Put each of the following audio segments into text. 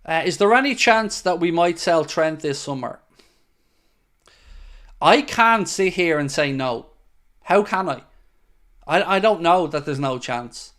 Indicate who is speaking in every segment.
Speaker 1: Is there any chance that we might sell Trent this summer? I can't sit here and say no. How can I? I don't know that there's no chance.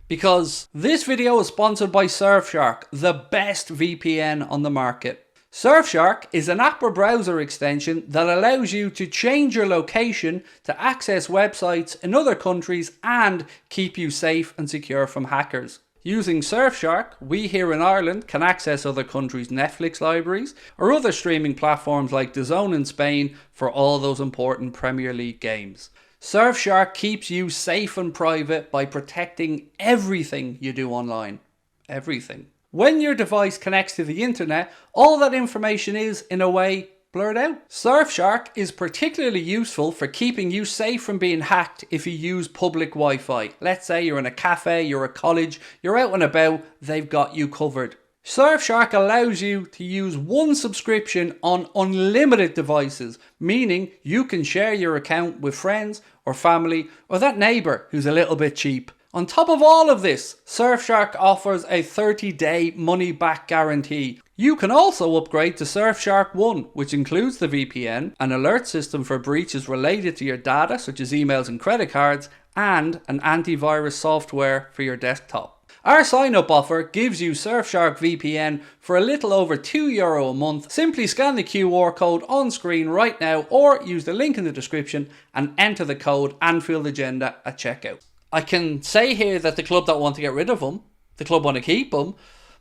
Speaker 1: Because this video is sponsored by Surfshark, the best VPN on the market. Surfshark is an app or browser extension that allows you to change your location to access websites in other countries and keep you safe and secure from hackers. Using Surfshark, we here in Ireland can access other countries' Netflix libraries or other streaming platforms like DAZN in Spain for all those important Premier League games. Surfshark keeps you safe and private by protecting everything you do online. Everything. When your device connects to the internet, all that information is, in a way, blurred out. Surfshark is particularly useful for keeping you safe from being hacked if you use public Wi-Fi. Let's say you're in a cafe, you're at college, you're out and about, they've got you covered. Surfshark allows you to use one subscription on unlimited devices, meaning you can share your account with friends or family or that neighbour who's a little bit cheap. On top of all of this, Surfshark offers a 30-day money-back guarantee. You can also upgrade to Surfshark One, which includes the VPN, an alert system for breaches related to your data, such as emails and credit cards, and an antivirus software for your desktop. Our sign-up offer gives you Surfshark VPN for a little over €2 a month. Simply scan the QR code on screen right now or use the link in the description and enter the code Anfield Agenda at checkout. I can say here that the club don't want to get rid of him, the club want to keep him,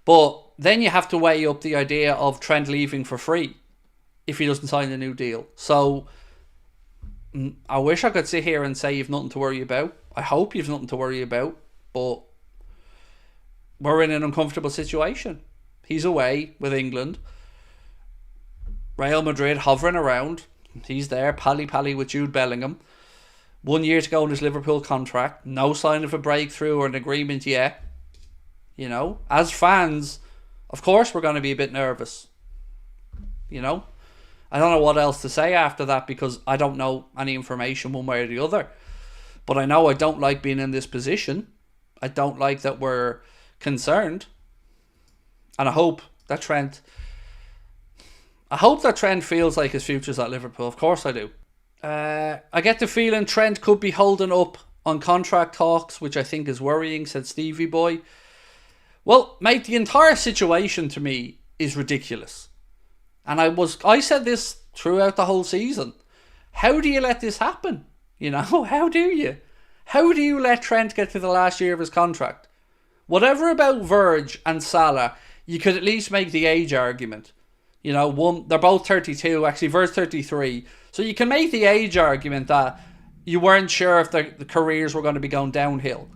Speaker 1: but then you have to weigh up the idea of Trent leaving for free if he doesn't sign a new deal. So I wish I could sit here and say you've nothing to worry about. I hope you've nothing to worry about, but we're in an uncomfortable situation. He's away with England. Real Madrid hovering around. He's there, pally with Jude Bellingham. 1 year to go in his Liverpool contract. No sign of a breakthrough or an agreement yet. You know, as fans, of course we're going to be a bit nervous. You know, I don't know what else to say after that because I don't know any information one way or the other. But I know I don't like being in this position. I don't like that we're concerned. And I hope that Trent feels like his future's at Liverpool. Of course I do. I get the feeling Trent could be holding up on contract talks, which I think is worrying, said Stevie Boy. Well, mate, the entire situation to me is ridiculous. And I said this throughout the whole season. How do you let this happen? You know, how do you? How do you let Trent get to the last year of his contract? Whatever about Verge and Salah, you could at least make the age argument. You know, they're both 32, actually Verge 33. So you can make the age argument that you weren't sure if the careers were going to be going downhill.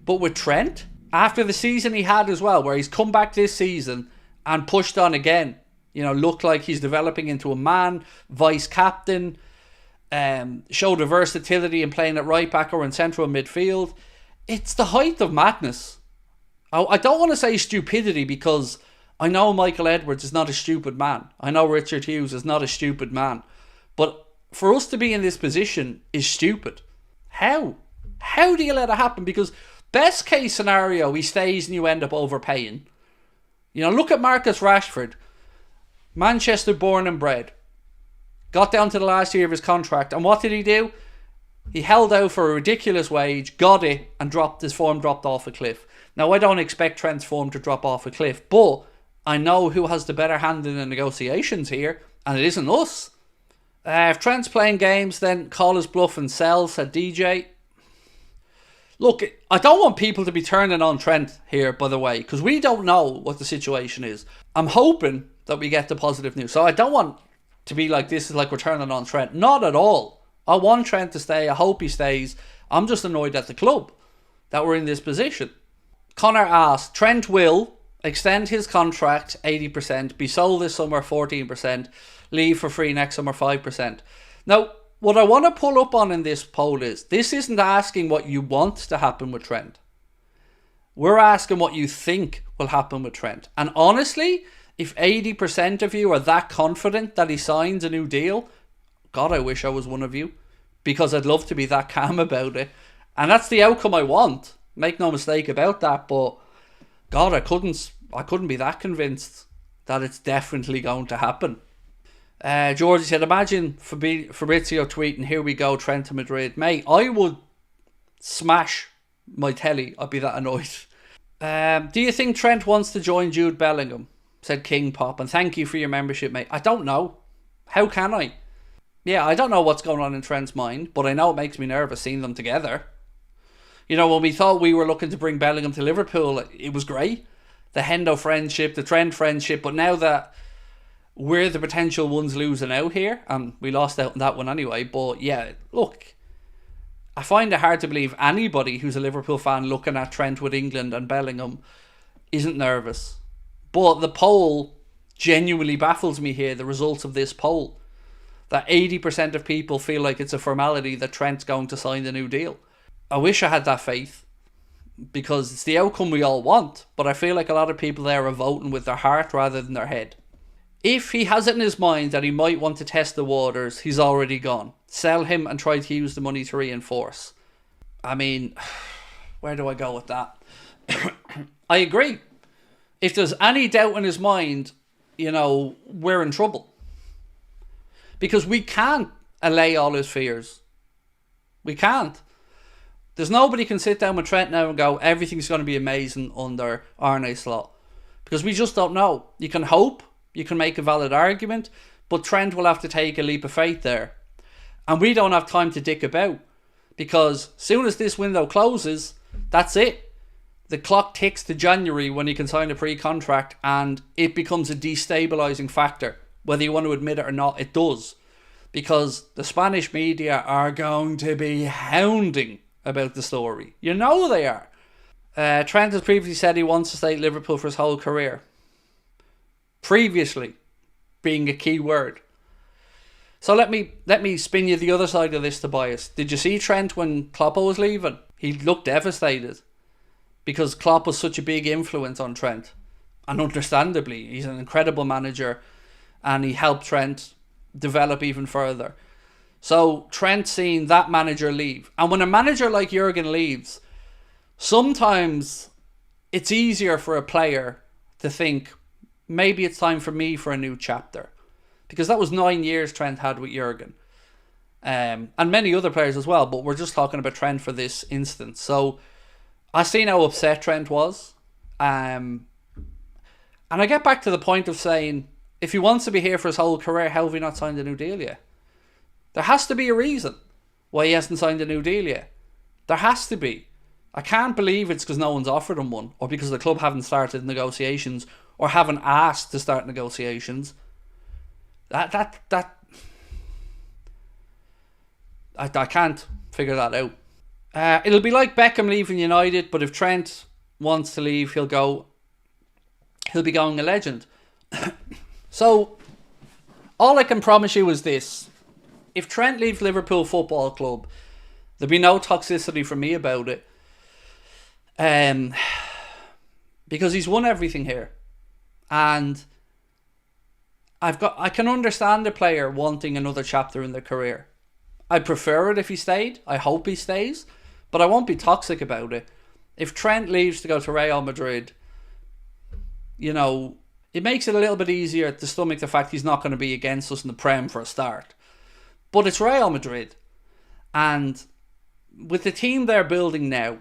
Speaker 1: But with Trent, after the season he had as well, where he's come back this season and pushed on again, you know, looked like he's developing into a man, vice captain, showed a versatility in playing at right back or in central midfield. It's the height of madness. I don't want to say stupidity because I know Michael Edwards is not a stupid man. I know Richard Hughes is not a stupid man. But for us to be in this position is stupid. How? How do you let it happen? Because best case scenario, he stays and you end up overpaying. You know, look at Marcus Rashford. Manchester born and bred. Got down to the last year of his contract. And what did he do? He held out for a ridiculous wage, got it, and his form dropped off a cliff. Now, I don't expect Trent's form to drop off a cliff, but I know who has the better hand in the negotiations here, and it isn't us. If Trent's playing games, then call his bluff and sell, said DJ. Look, I don't want people to be turning on Trent here, by the way, because we don't know what the situation is. I'm hoping that we get the positive news. So I don't want to be like this is like we're turning on Trent. Not at all. I want Trent to stay. I hope he stays. I'm just annoyed at the club that we're in this position. Connor asked, Trent will extend his contract 80%, be sold this summer 14%, leave for free next summer 5%. Now, what I want to pull up on in this poll is, this isn't asking what you want to happen with Trent. We're asking what you think will happen with Trent. And honestly, if 80% of you are that confident that he signs a new deal, God, I wish I was one of you, because I'd love to be that calm about it. And that's the outcome I want. Make no mistake about that. But God, I couldn't be that convinced that it's definitely going to happen. Georgie said, imagine Fabrizio tweeting, here we go, Trent to Madrid. Mate, I would smash my telly. I'd be that annoyed. Do you think Trent wants to join Jude Bellingham? Said King Pop. And thank you for your membership, mate. I don't know. How can I? Yeah, I don't know what's going on in Trent's mind, but I know it makes me nervous seeing them together. You know, when we thought we were looking to bring Bellingham to Liverpool, it was great. The Hendo friendship, the Trent friendship, but now that we're the potential ones losing out here, and we lost out on that one anyway, but yeah, look, I find it hard to believe anybody who's a Liverpool fan looking at Trent with England and Bellingham isn't nervous. But the poll genuinely baffles me here, the results of this poll. That 80% of people feel like it's a formality that Trent's going to sign the new deal. I wish I had that faith, because it's the outcome we all want, but I feel like a lot of people there are voting with their heart rather than their head. If he has it in his mind that he might want to test the waters, he's already gone. Sell him and try to use the money to reinforce. I mean, where do I go with that? I agree. If there's any doubt in his mind, you know, we're in trouble. Because we can't allay all his fears. We can't. There's nobody can sit down with Trent now and go, everything's going to be amazing under Arne Slot. Because we just don't know. You can hope. You can make a valid argument, but Trent will have to take a leap of faith there. And we don't have time to dick about, because soon as this window closes, that's it. The clock ticks to January when he can sign a pre-contract, and it becomes a destabilising factor. Whether you want to admit it or not, it does. Because the Spanish media are going to be hounding about the story. You know they are. Trent has previously said he wants to stay at Liverpool for his whole career. Previously being a key word. So let me spin you the other side of this, Tobias. Did you see Trent when Kloppo was leaving? He looked devastated because Klopp was such a big influence on Trent. And understandably, he's an incredible manager and he helped Trent develop even further. So Trent seeing that manager leave. And when a manager like Jurgen leaves, sometimes it's easier for a player to think, maybe it's time for me for a new chapter. Because that was 9 years Trent had with Jurgen. And many other players as well. But we're just talking about Trent for this instance. So I seen how upset Trent was. And I get back to the point of saying, if he wants to be here for his whole career, how have he not signed a new deal yet? There has to be a reason why he hasn't signed a new deal yet. There has to be. I can't believe it's because no one's offered him one, or because the club haven't started negotiations, or haven't asked to start negotiations. I can't figure that out. It'll be like Beckham leaving United, but if Trent wants to leave, he'll be going a legend. So, all I can promise you is this. If Trent leaves Liverpool Football Club, there'll be no toxicity from me about it. Because he's won everything here. And I can understand a player wanting another chapter in their career. I'd prefer it if he stayed. I hope he stays. But I won't be toxic about it. If Trent leaves to go to Real Madrid, you know, it makes it a little bit easier to stomach the fact he's not going to be against us in the Prem for a start. But it's Real Madrid. And with the team they're building now,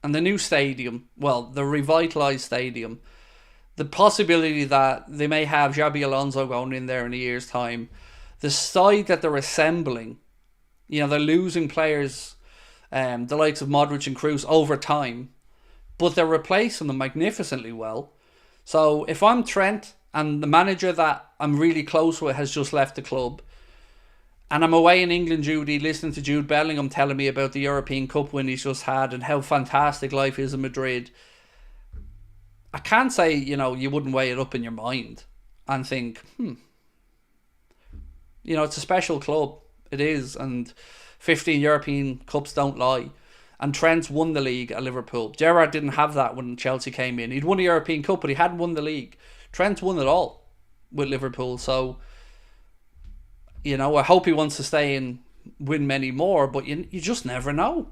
Speaker 1: and the new stadium, well, the revitalised stadium, the possibility that they may have Xabi Alonso going in there in a year's time, the side that they're assembling, you know, they're losing players, the likes of Modric and Kroos over time, but they're replacing them magnificently well. So if I'm Trent and the manager that I'm really close with has just left the club, and I'm away in England, Judy, listening to Jude Bellingham telling me about the European Cup win he's just had and how fantastic life is in Madrid, I can't say, you know, you wouldn't weigh it up in your mind and think, you know, it's a special club. It is. And 15 European Cups don't lie. And Trent's won the league at Liverpool. Gerrard didn't have that when Chelsea came in. He'd won the European Cup, but he hadn't won the league. Trent's won it all with Liverpool. So, you know, I hope he wants to stay and win many more, but you just never know.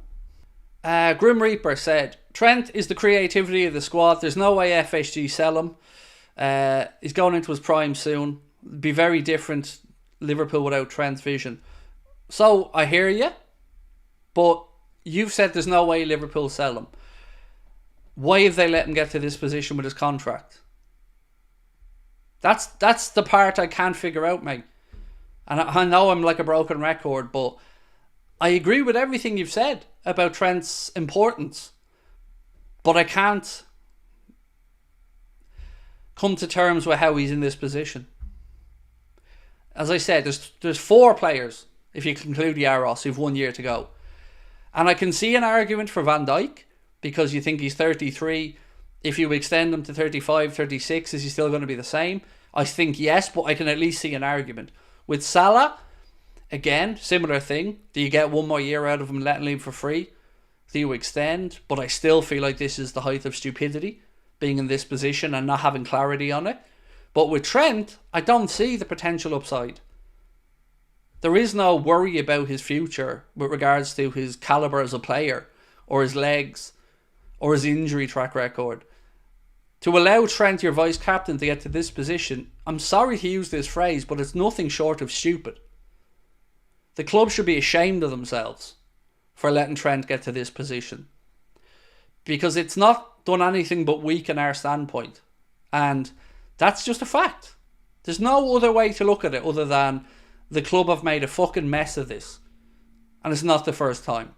Speaker 1: Grim Reaper said, Trent is the creativity of the squad. There's no way FSG sell him. He's going into his prime soon. It'd be very different Liverpool without Trent's vision. So I hear you, but you've said there's no way Liverpool sell him. Why have they let him get to this position with his contract? That's the part I can't figure out, mate. And I know I'm like a broken record, but I agree with everything you've said about Trent's importance. But I can't come to terms with how he's in this position. As I said, there's 4 players, if you include Yaros, who've 1 year to go. And I can see an argument for Van Dijk, because you think he's 33. If you extend him to 35, 36, is he still going to be the same? I think yes, but I can at least see an argument. With Salah, again, similar thing. Do you get 1 more year out of him, let him leave for free? Do you extend? But I still feel like this is the height of stupidity, being in this position and not having clarity on it. But with Trent, I don't see the potential upside. There is no worry about his future with regards to his calibre as a player, or his legs, or his injury track record. To allow Trent, your vice captain, to get to this position, I'm sorry to use this phrase, but it's nothing short of stupid. The club should be ashamed of themselves for letting Trent get to this position, because it's not done anything but weaken our standpoint, and that's just a fact. There's no other way to look at it other than the club have made a fucking mess of this, and it's not the first time.